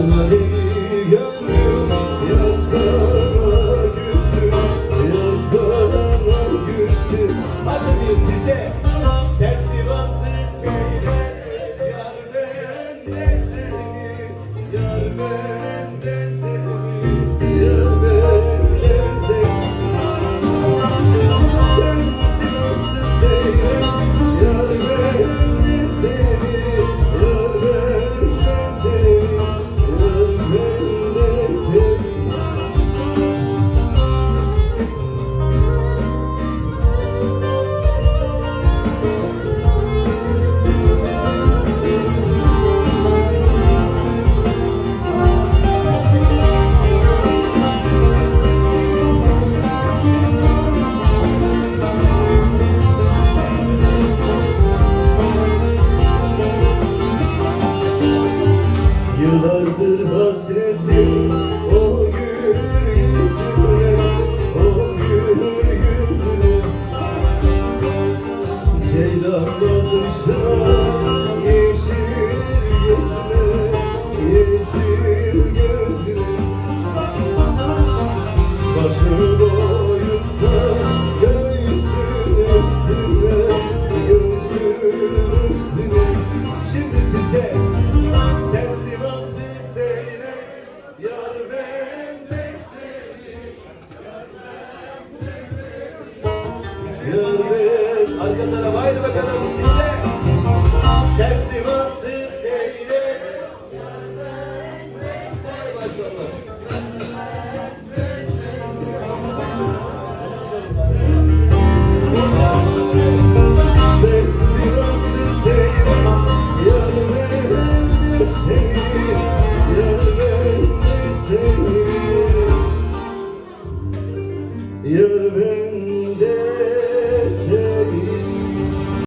Bana iyi gönlüm yar sana küstüm, yar sana küstüm. Hazır mıyız sizde? Sen Sivas'ı seyret, yar ben de seni, yar ben de seni, yar ben de seni. Sen Sivas'ı seyret, yar ben de seni, yar ben de seni, yar ben de seni. Yıllardır hasretim o gül yüzüne, o gül yüzüne. Ceylan bakışına, yeşil gözüne, yeşil gözüne. Başım boyunca göğsün üstüne, göğsün üstüne. Şimdi size sen Sivas'ı seyret, yar ben de seni, yar ben. Arka tarafa haydi bakalım size. Sen Sivas'ı seyret, yar ben de seni. Maşallah. Sen Sivas'ı seyret, yar ben de seni, yar ben de seni, yar ben